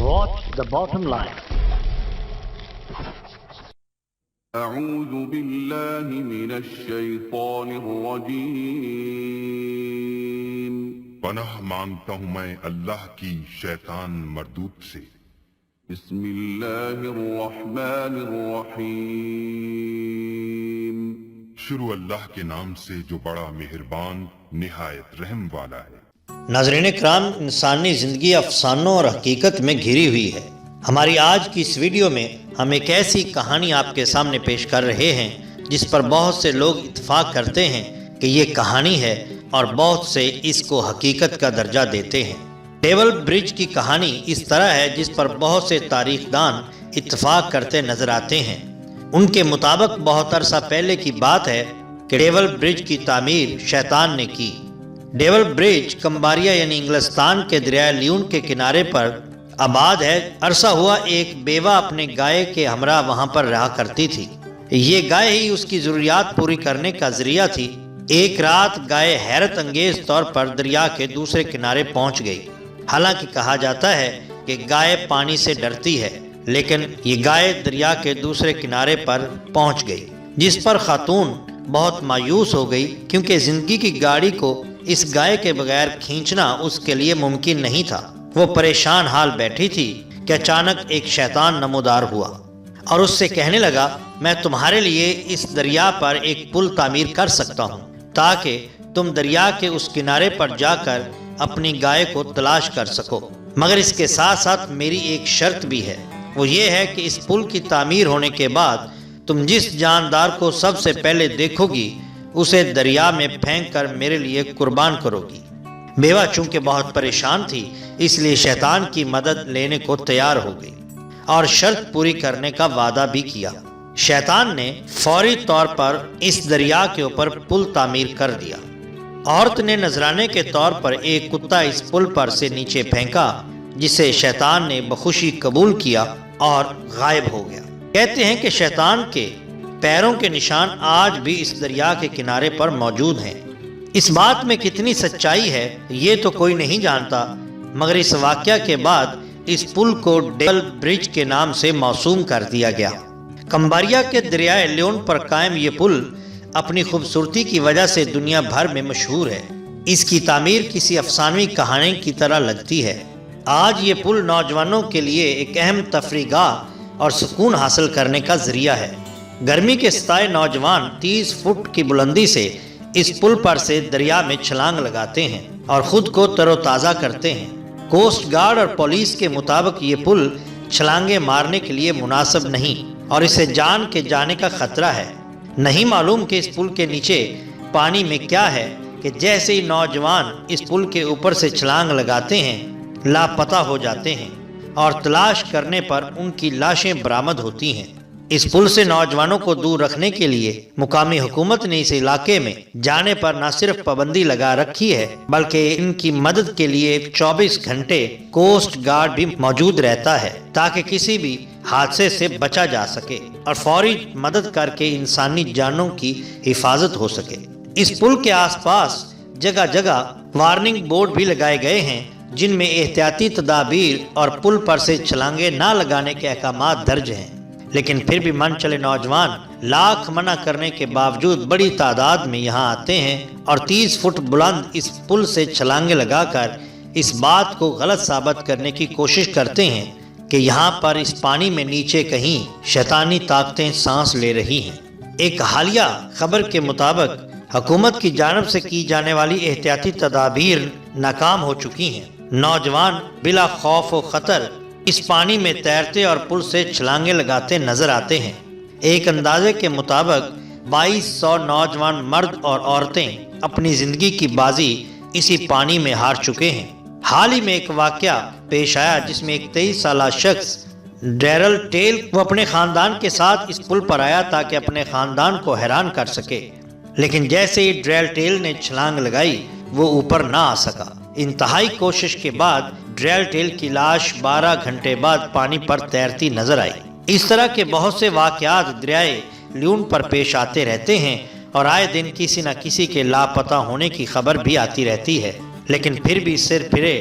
Watch the bottom line. أعوذ بالله من الشیطان الرجیم پناہ مانگتا ہوں میں اللہ کی شیطان مردود سے۔ بسم اللہ الرحمن الرحیم شروع اللہ کے نام سے جو بڑا مہربان نہایت رحم والا ہے۔ ناظرین کرام، انسانی زندگی افسانوں اور حقیقت میں گھری ہوئی ہے۔ ہماری آج کی اس ویڈیو میں ہم ایک ایسی کہانی آپ کے سامنے پیش کر رہے ہیں جس پر بہت سے لوگ اتفاق کرتے ہیں کہ یہ کہانی ہے اور بہت سے اس کو حقیقت کا درجہ دیتے ہیں۔ ڈیول برج کی کہانی اس طرح ہے جس پر بہت سے تاریخ دان اتفاق کرتے نظر آتے ہیں۔ ان کے مطابق بہت عرصہ پہلے کی بات ہے کہ ڈیول برج کی تعمیر شیطان نے کی۔ ڈیول برج کمباریا یعنی انگلستان کے دریائے لیون کے کنارے پر آباد ہے۔ عرصہ ہوا ایک بیوہ اپنے گائے کے ہمراہ وہاں پر رہا کرتی تھی۔ یہ گائے ہی اس کی ضروریات پوری کرنے کا ذریعہ تھی۔ ایک رات گائے حیرت انگیز طور پر دریا کے دوسرے کنارے پہنچ گئی۔ حالانکہ کہا جاتا ہے کہ گائے پانی سے ڈرتی ہے، لیکن یہ گائے دریا کے دوسرے کنارے پر پہنچ گئی، جس پر خاتون بہت مایوس ہو گئی کیونکہ زندگی کی گاڑی کو اس گائے کے بغیر کھینچنا اس کے لیے ممکن نہیں تھا۔ وہ پریشان حال بیٹھی تھی کہ اچانک ایک شیطان نمودار ہوا اور اس سے کہنے لگا، میں تمہارے لیے اس دریا پر ایک پل تعمیر کر سکتا ہوں تاکہ تم دریا کے اس کنارے پر جا کر اپنی گائے کو تلاش کر سکو، مگر اس کے ساتھ ساتھ میری ایک شرط بھی ہے۔ وہ یہ ہے کہ اس پل کی تعمیر ہونے کے بعد تم جس جاندار کو سب سے پہلے دیکھو گی اسے دریا میں پھینک کر میرے لیے قربان کرو گی۔ بیوہ چونکہ بہت پریشان تھی اس لیے شیطان کی مدد لینے کو تیار ہو گئی اور شرط پوری کرنے کا وعدہ بھی کیا۔ شیطان نے فوری طور پر اس دریا کے اوپر پل تعمیر کر دیا۔ عورت نے نذرانے کے طور پر ایک کتا اس پل پر سے نیچے پھینکا، جسے شیطان نے بخوشی قبول کیا اور غائب ہو گیا۔ کہتے ہیں کہ شیطان کے پیروں کے نشان آج بھی اس دریا کے کنارے پر موجود ہیں۔ اس بات میں کتنی سچائی ہے یہ تو کوئی نہیں جانتا، مگر اس واقعہ کے بعد اس پل کو ڈیول برج کے نام سے موسوم کر دیا گیا۔ کمباریا کے دریائے لیون پر قائم یہ پل اپنی خوبصورتی کی وجہ سے دنیا بھر میں مشہور ہے۔ اس کی تعمیر کسی افسانوی کہانی کی طرح لگتی ہے۔ آج یہ پل نوجوانوں کے لیے ایک اہم تفریح گاہ اور سکون حاصل کرنے کا ذریعہ ہے۔ گرمی کے ستائے نوجوان 30 فٹ کی بلندی سے اس پل پر سے دریا میں چھلانگ لگاتے ہیں اور خود کو تر و تازہ کرتے ہیں۔ کوسٹ گارڈ اور پولیس کے مطابق یہ پل چھلانگیں مارنے کے لیے مناسب نہیں اور اسے جان کے جانے کا خطرہ ہے۔ نہیں معلوم کہ اس پل کے نیچے پانی میں کیا ہے کہ جیسے ہی نوجوان اس پل کے اوپر سے چھلانگ لگاتے ہیں لاپتہ ہو جاتے ہیں اور تلاش کرنے پر ان کی لاشیں برآمد ہوتی ہیں۔ اس پل سے نوجوانوں کو دور رکھنے کے لیے مقامی حکومت نے اس علاقے میں جانے پر نہ صرف پابندی لگا رکھی ہے بلکہ ان کی مدد کے لیے 24 گھنٹے کوسٹ گارڈ بھی موجود رہتا ہے تاکہ کسی بھی حادثے سے بچا جا سکے اور فوری مدد کر کے انسانی جانوں کی حفاظت ہو سکے۔ اس پل کے آس پاس جگہ جگہ وارننگ بورڈ بھی لگائے گئے ہیں جن میں احتیاطی تدابیر اور پل پر سے چھلانگیں نہ لگانے کے احکامات درج ہیں، لیکن پھر بھی من چلے نوجوان لاکھ منع کرنے کے باوجود بڑی تعداد میں یہاں آتے ہیں اور 30 فٹ بلند اس پل سے چھلانگیں لگا کر اس بات کو غلط ثابت کرنے کی کوشش کرتے ہیں کہ یہاں پر اس پانی میں نیچے کہیں شیطانی طاقتیں سانس لے رہی ہیں۔ ایک حالیہ خبر کے مطابق حکومت کی جانب سے کی جانے والی احتیاطی تدابیر ناکام ہو چکی ہیں۔ نوجوان بلا خوف و خطر اس پانی میں تیرتے اور پل سے چھلانگیں لگاتے نظر آتے ہیں۔ ایک اندازے کے مطابق 2200 نوجوان مرد اور عورتیں اپنی زندگی کی بازی اسی پانی میں ہار چکے ہیں۔ حال ہی میں ایک واقعہ پیش آیا جس میں ایک 23 سالہ شخص ڈیرل ٹیل وہ اپنے خاندان کے ساتھ اس پل پر آیا تاکہ اپنے خاندان کو حیران کر سکے، لیکن جیسے ہی ڈیرل ٹیل نے چھلانگ لگائی وہ اوپر نہ آ سکا۔ انتہائی کوشش کے بعد ڈیرل ٹیل کی لاش 12 گھنٹے بعد پانی پر تیرتی نظر آئی۔ اس طرح کے بہت سے واقعات دریائے لیون پر پیش آتے رہتے ہیں اور آئے دن کسی نہ کسی کے لاپتہ ہونے کی خبر بھی آتی رہتی ہے، لیکن پھر بھی سر پھرے